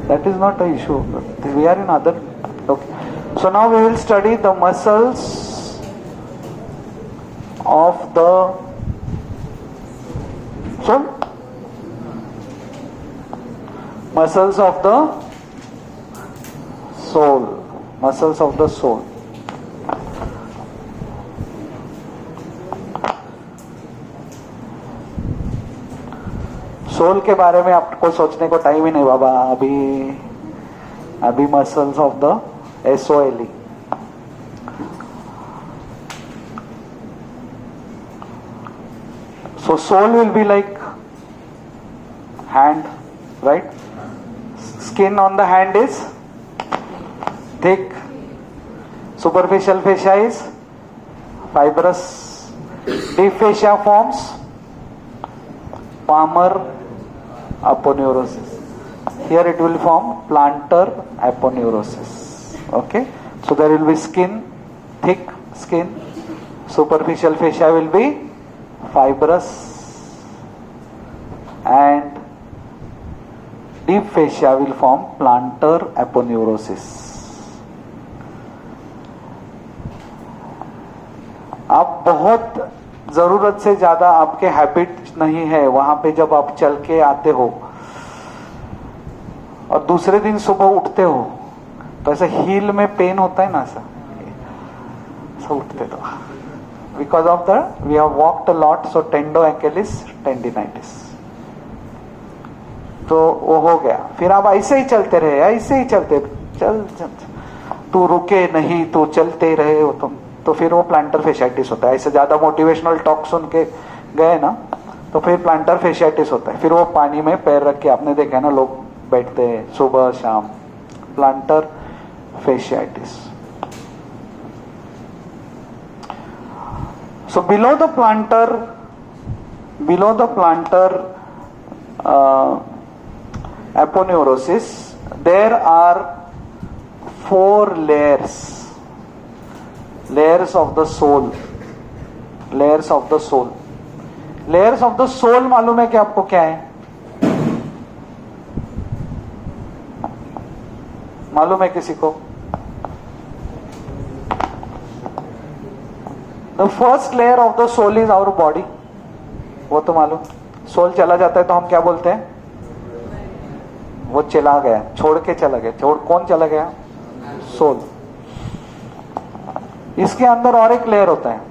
That is not an issue. We are in other. Okay. So now we will study the muscles of the soul. Muscles of the soul. Muscles of the soul. Soul के बारे में आपको सोचने को time ही नहीं बाबा. अभी muscles of the SOLE. So soul will be like hand, right? Skin on the hand is thick. Superficial fascia is fibrous. Deep fascia forms palmar aponeurosis. Here it will form plantar aponeurosis. Okay, so there will be skin, thick skin. Superficial fascia will be fibrous, and deep fascia will form plantar aponeurosis. आप बहुत जरूरत से ज्यादा आपके habit नहीं है वहां पे जब आप चल के आते हो और दूसरे दिन सुबह उठते हो तो ऐसा हील में पेन होता है ना, ऐसा उठते तो because of the we have walked a lot, so tendo Achilles tendinitis. तो वो हो गया. फिर आप ऐसे ही चलते रहे, ऐसे ही चलते चल तू रुके नहीं, तू चलते रहे हो तुम, तो फिर वो प्लांटर फेशियाटिस होता है. ऐसे ज्यादा मोटिवेशनल टॉक सुन के गए ना तो फिर प्लांटर फेशियाटिस होता है. फिर वो पानी में पैर रख के, आपने देखा है ना लोग बैठते हैं सुबह शाम, plantar fasciitis. So below the plantar aponeurosis there are 4 layers of the soul. Layers of the soul. Layers of the soul मालूम है कि आपको क्या है? मालूम है किसी को? The first layer of the soul is our body. वो तो मालूम. सोल चला जाता है तो हम क्या बोलते हैं? वो चला गया, छोड़ के चला गया. कौन चला गया? सोल. इसके अंदर और एक लेयर होता है,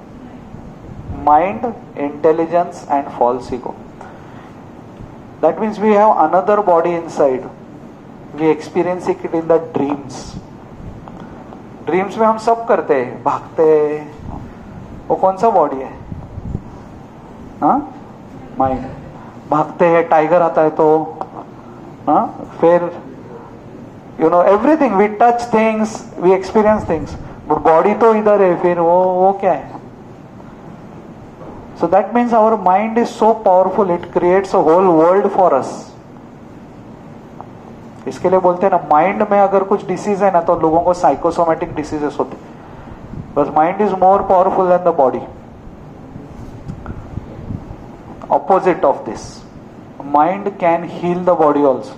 mind, intelligence and false ego. That means we have another body inside. We experience it in the dreams. Dreams में हम सब करते हैं, भागते हैं. वो कौन सा बॉडी है? माइंड. भागते हैं, टाइगर आता है तो फिर you know everything, we touch things, we experience things. Body तो इधर है, फिर वो क्या है? So that means our mind is so powerful, it creates a whole world for us. इसके लिए बोलते हैं ना, माइंड में अगर कुछ डिसीज है ना तो लोगों को साइकोसोमेटिक डिसीजेस होते, बस mind is more powerful than the body. Opposite of this, mind can heal the body also.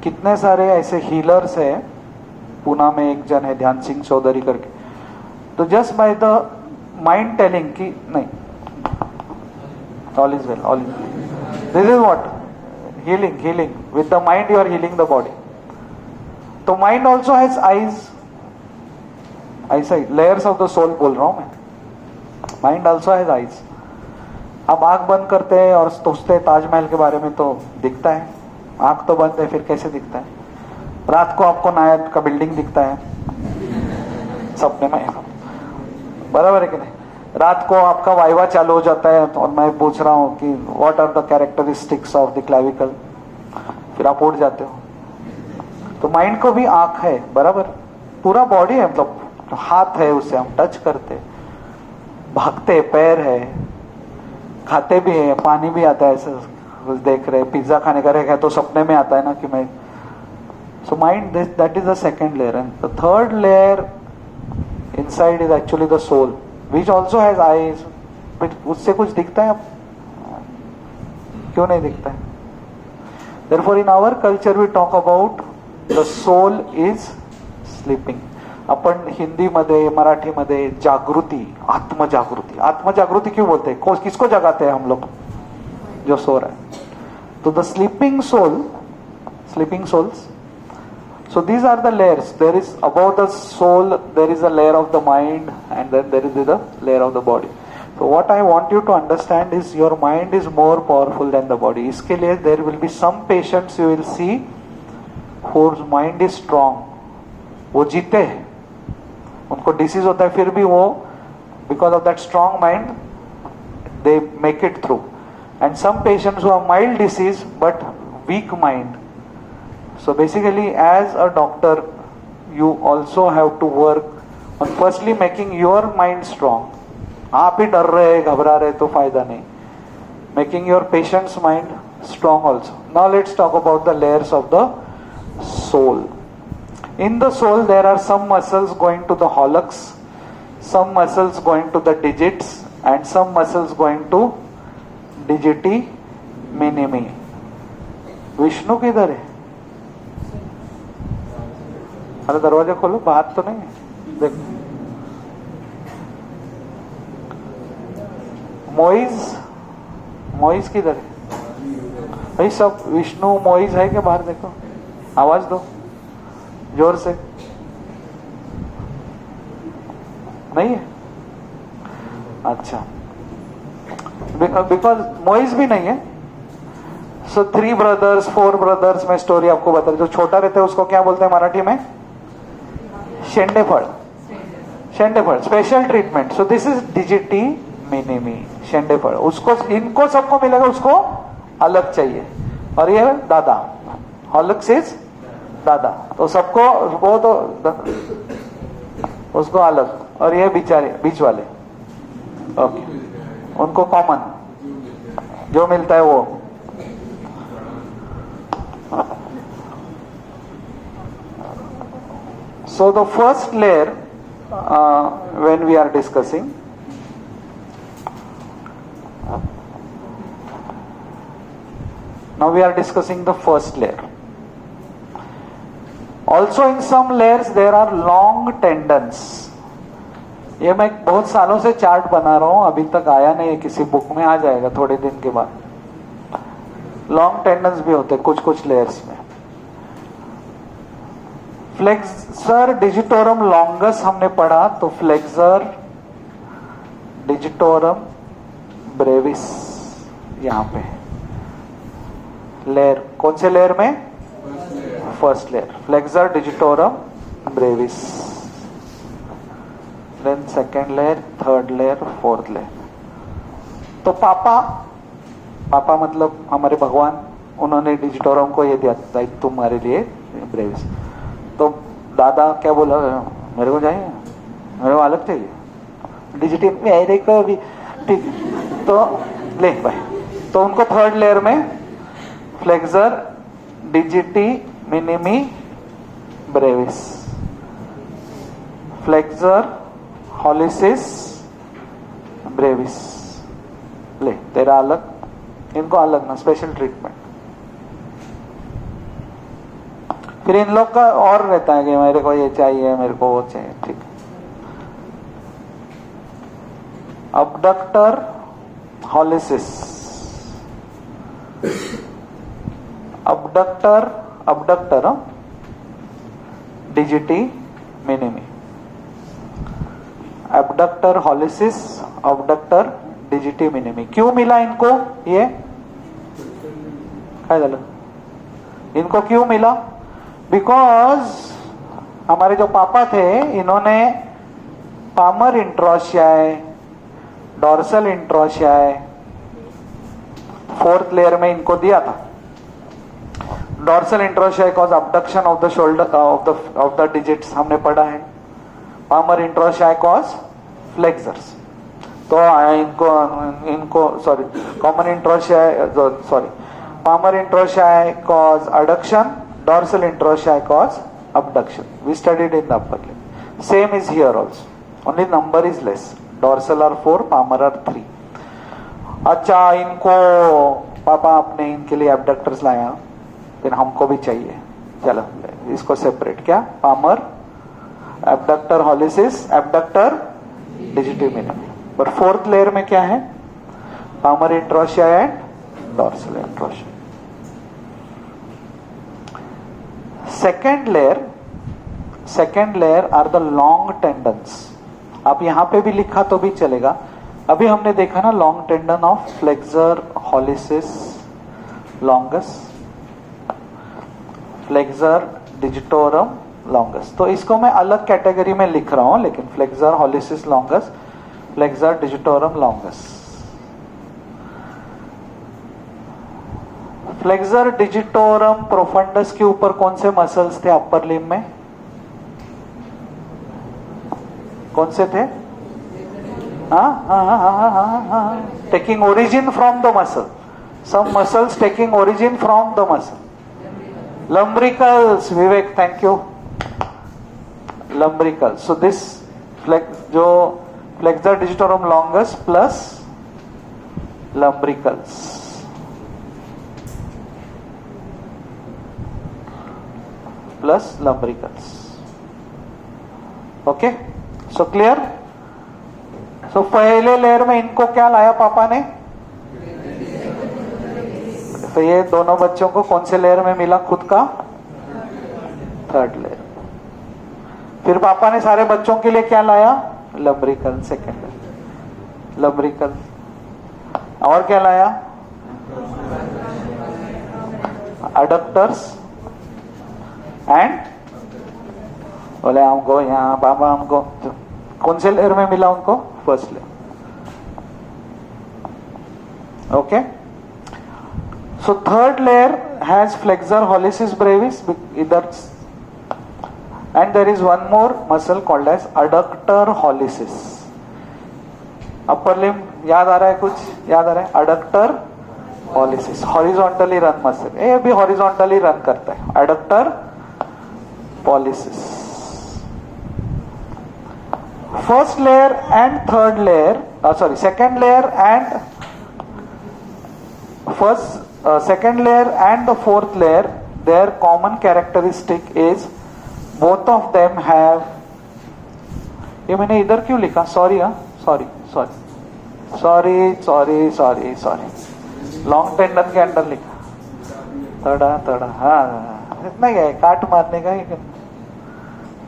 कितने सारे ऐसे हीलर्स है, पूना में एक जन है ध्यान सिंह चौधरी करके, तो just by the mind telling कि नहीं, all is well, all is well, this is what healing with the mind you are healing the body. तो mind also has eyes, eyesight, layers of the soul बोल रहा हूं मैं. mind also has eyes. आप आंख बंद करते हैं और सोचते हैं ताजमहल के बारे में तो दिखता है. आंख तो बंद है, फिर कैसे दिखता है? रात को आपको नायक का बिल्डिंग दिखता है सपने में, बराबर है कि नहीं? रात को आपका वाइवा चालू हो जाता है और मैं पूछ रहा हूँ कि what are the characteristics of the clavicle, फिर आप उठ जाते हो. तो माइंड को भी आंख है, बराबर, पूरा बॉडी है, मतलब हाथ है, उससे हम टच करते, भागते, पैर है, खाते भी है, पानी भी आता है, ऐसे देख रहे, पिज्जा खाने का है तो सपने में आता है ना कि मैं. So mind, that is the second layer. And the third layer inside is actually the soul, which also has eyes. उससे कुछ दिखता है? क्यों नहीं दिखता है? Therefore in our culture we talk about the soul is sleeping. अपन हिंदी मध्ये मराठी मध्ये जागृति, आत्मजागृति, आत्मजागृति क्यों बोलते हैं? किसको जगाते हैं हम लोग? जो सो रहा है. तो the sleeping soul, sleeping souls. So these are the layers. There is above the soul, there is a layer of the mind, and then there is the layer of the body. So what I want you to understand is your mind is more powerful than the body. इसके लिए there will be some patients you will see whose mind is strong. वो जीते हैं, उनको disease होता है, फिर भी वो because of that strong mind they make it through. And some patients who have mild disease but weak mind. So basically as a doctor you also have to work on firstly making your mind strong. आप ही डर रहे घबरा रहे तो फायदा नहीं. Making your patient's mind strong also. Now let's talk about the layers of the soul. In the soul there are some muscles going to the hallux, some muscles going to the digits, and some muscles going to digiti minimi. Vishnu किधर है? अरे दरवाजा खोलो, बाहर तो नहीं है. देखो मोइज किधर है? भाई सब विष्णु मोइज है क्या? बाहर देखो, आवाज दो जोर से. नहीं है? अच्छा, बिकॉज मोइज भी नहीं है. सो 3 brothers 4 brothers में स्टोरी आपको बता. जो छोटा रहता है उसको क्या बोलते हैं मराठी में? शेंडेफळ. शेंडेफळ special treatment. So this is digiti minimi, शेंडेफळ. उसको इनको सबको मिलेगा, उसको अलग चाहिए. और ये दादा, हॉलक्स इज दादा. तो सबको वो तो उसको अलग. और ये बेचारे बीच वाले ओके, उनको कॉमन जो मिलता है वो. So the first layer when we are discussing, now we are discussing the first layer. Also in some layers there are long tendons. ये मैं बहुत सालों से चार्ट बना रहा हूं, अभी तक आया नहीं है किसी बुक में. आ जाएगा थोड़े दिन के बाद. लॉन्ग टेंडन्स भी होते कुछ कुछ लेयर्स में. फ्लेक्सर डिजिटोरम लॉन्गस हमने पढ़ा, तो फ्लेक्सर डिजिटोरम ब्रेविस यहां पे लेयर. कौन से लेयर में? First layer. Flexor digitorum brevis, then second layer, third layer, fourth layer. तो पापा मतलब हमारे भगवान, उन्होंने डिजिटोरम को ये दिया तुम्हारे लिए ब्रेविस. तो दादा क्या बोला? मेरे को चाहिए, मेरे को अलग चाहिए. डिजिटी मेरे को भी ठीक, तो ले भाई. तो उनको थर्ड लेयर में flexor digiti minimi brevis, flexor hallucis brevis. ले तेरा अलग, इनको अलग ना, स्पेशल ट्रीटमेंट. फिर इन लोग का और रहता है कि मेरे को ये चाहिए, मेरे को वो चाहिए. ठीक. Abductor hallucis, abductor digiti minimi, abductor hallucis, abductor digiti minimi. क्यों मिला इनको? ये काय झालं? इनको क्यों मिला? बिकॉज हमारे जो पापा थे, इन्होंने palmar interossei, dorsal interossei fourth layer में इनको दिया था. Dorsal interossei cause abduction of the shoulder of the digits हमने पढ़ा है. Palmar interossei cause flexors. तो इनको sorry, common interossei sorry, palmar interossei cause adduction, dorsal introshi cause abduction. We studied in the upper limb. Same is here also. Only number is less. Dorsal are 4, palmar are 3. अच्छा, इनको पापा आपने इनके लिए abductors लाया. फिर हमको भी चाहिए। चलो इसको सेपरेट, क्या palmar abductor hallucis abductor digiti minimi. पर फोर्थ लेयर में क्या है, palmar interossei and dorsal interossei. Second layer are the long tendons. आप यहां पे भी लिखा तो भी चलेगा। अभी हमने देखा ना long tendon of flexor hallucis longus, flexor digitorum longus. तो इसको मैं अलग कैटेगरी में लिख रहा हूं, लेकिन flexor hallucis longus, flexor digitorum longus. Flexor digitorum profundus के ऊपर कौन से मसल्स थे अपर लिम्ब में? कौन से थे? Taking origin from the muscle, some muscles taking origin from the muscle. Lumbricals, Vivek thank you, lumbricals. So this जो flexor digitorum longus plus lumbricals, plus lumbricals. Okay, so clear. So पहले layer में इनको क्या लाया पापा ने? तो ये दोनों बच्चों को कौन से लेयर में मिला खुद का? Third layer. फिर पापा ने सारे बच्चों के लिए क्या लाया? लंब्रिकल, सेकेंड लेयर लंब्रिकल। और क्या लाया? अडक्टर्स एंड बोले हमको यहाँ बाबा हमको कौन से लेयर में मिला उनको? First layer. Okay, so third layer has flexor hallucis brevis इधर, and there is one more muscle called as adductor hallucis. Upper limb याद आ रहा है? कुछ याद आ रहा है? Adductor hallucis, horizontally run muscle, ये भी हॉरिजॉन्टली रन करता है, adductor hallucis. First layer and third layer, second layer and second layer and the fourth layer, their common characteristic is both of them have, ये मैंने इधर क्यों लिखा? Sorry long tendon के अंदर लिखा, तड़ा हाँ इतना ही है, काट मारने का ही।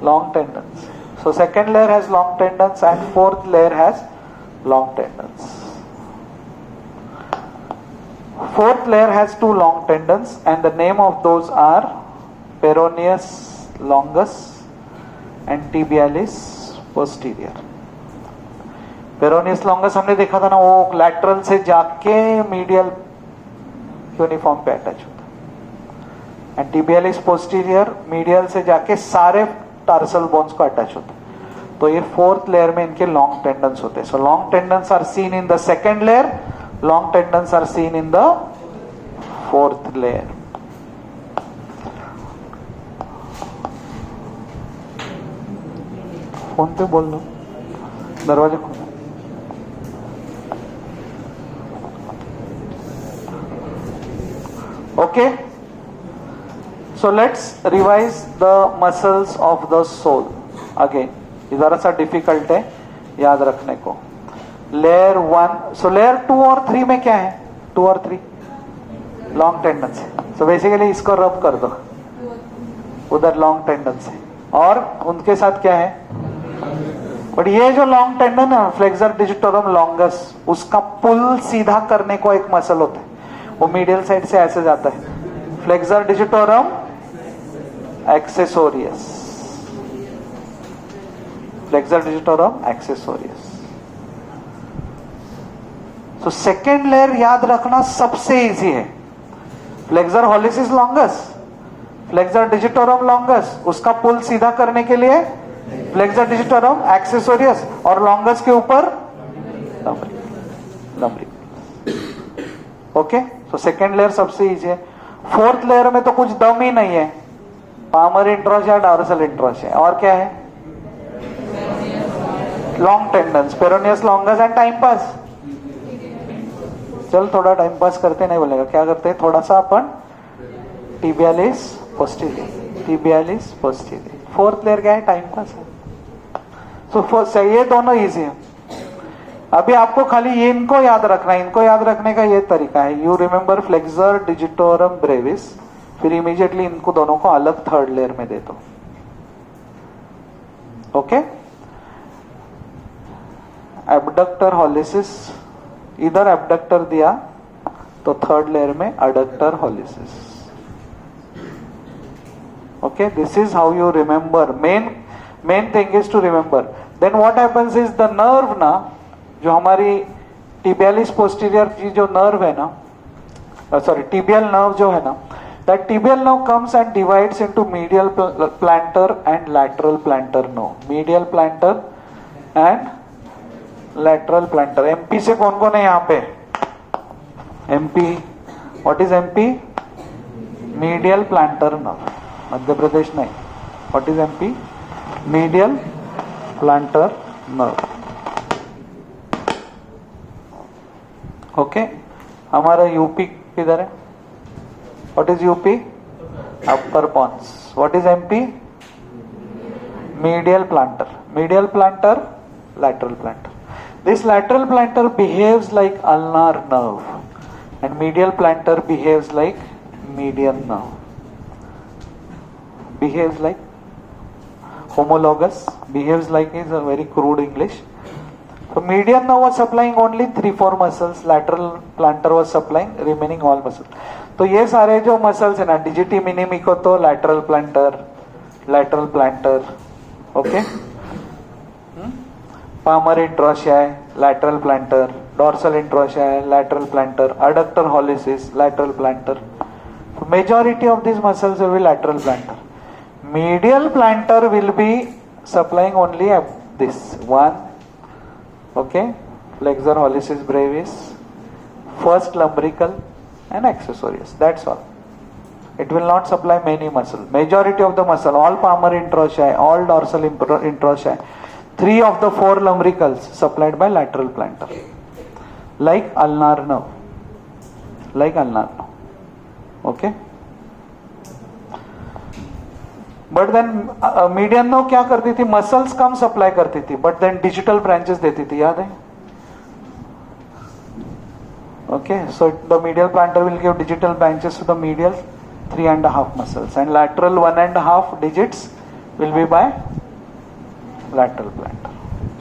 Long tendons, so second layer has long tendons and fourth layer has long tendons. Fourth layer has two long tendons and the name of those are peroneus longus and tibialis posterior. Peroneus longus हमने देखा था ना, वो lateral से जाके medial uniform पे attach होता है, एंड टिबियालिस पोस्टीरियर मीडियल से जाके सारे टार्सल बोन्स को अटैच होता है। तो ये फोर्थ लेयर में इनके लॉन्ग टेंडन्स होते हैं। So long tendons are seen in the second layer, long tendons are seen in the fourth layer. Phone पे बोल लो, दरवाजे खोलो। Okay, so let's revise the muscles of the soul again. ये जरा सा डिफिकल्ट है याद रखने को। लेयर 1, सो लेयर 2 और 3 में क्या है? 2 और 3 लॉन्ग टेंडन से। सो बेसिकली इसको रब कर दो, उधर लॉन्ग टेंडन से, और उनके साथ क्या है? बट ये जो लॉन्ग टेंडन है फ्लेक्सर डिजिटोरम लॉन्गस, उसका पुल सीधा करने को एक मसल होता है, वो मीडियल साइड से ऐसे जाता है, flexor digitorum accessorius, flexor digitorum accessorius. तो सेकेंड लेयर याद रखना सबसे इजी है। Flexor hallucis longus, flexor digitorum longus, उसका पुल सीधा करने के लिए फ्लेक्सर डिजिटोरम एक्सेसोरियस, और लॉन्गस के ऊपर लंबरी। ओके, तो सेकेंड लेयर सबसे इजी है। फोर्थ लेयर में तो कुछ दम ही नहीं है, पामर इंट्रोशिया, डॉर्सल इंट्रोशिया, और क्या है? Long tendons, peroneus longus and time pass. चल थोड़ा टाइम पास करते नहीं बोलेगा, क्या करते हैं? थोड़ा सा अपन tibialis posterior, tibialis posterior. Fourth layer क्या है? टाइम का है. सो ये दोनों इजी है. अभी आपको खाली ये इनको याद रखना है. इनको याद रखने का ये तरीका है. You remember flexor, digitorum, Brevis. फिर इमीडिएटली इनको दोनों को अलग थर्ड लेयर में दे दो. ओके. एबडक्टर हॉलिसिस, इधर एबडक्टर दिया तो थर्ड लेयर में adductor hallucis. Okay, this is how you remember. Main thing is to remember. Then what happens is the nerve ना, जो हमारी टिबियालिस पोस्टीरियर की जो नर्व है ना, सॉरी टिबियल नर्व जो है ना, that tibial nerve comes and divides into medial plantar and lateral plantar nerve. Medial plantar and lateral plantar. MP से कौन कौन है यहाँ पे? MP. What is MP? Medial plantar nerve. Madhya Pradesh नहीं. What is MP? Medial plantar nerve. Okay. हमारा UP किधर है? What is UP? Upper pons. What is MP? Medial plantar. Medial plantar, lateral plantar. This lateral plantar behaves like ulnar nerve and medial plantar behaves like median nerve. Behaves like homologous. Behaves like is a very crude English. So median nerve was supplying only 3-4 muscles. Lateral plantar was supplying remaining all muscles. तो ये सारे जो muscles है ना, digiti मिनिमिको तो lateral plantar, okay. Palmar interossei, lateral plantar. Dorsal interossei, lateral plantar. Adductor hallucis, lateral plantar. Majority of these muscles will be lateral plantar. Medial plantar will be supplying only this one, okay, flexor holicis brevis, first lumbrical and accessorius. That's all. It will not supply many muscle. Majority of the muscle, all palmar introitiae, all dorsal introitiae, 3 of the 4 lumbricals supplied by lateral plantar, like ulnar nerve. Okay. But then median nerve क्या करती थी? Muscles कम supply करती थी, but then digital branches देती थी. याद है? Okay. So the medial plantar will give digital branches to the medial 3.5 muscles and lateral 1.5 digits will be by lateral plantar.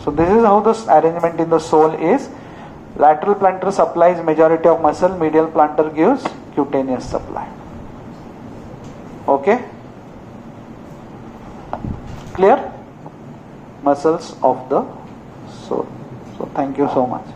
So this is how this arrangement in the sole is. Lateral plantar supplies majority of muscle, medial plantar gives cutaneous supply. Okay. Clear? Muscles of the sole. So thank you so much.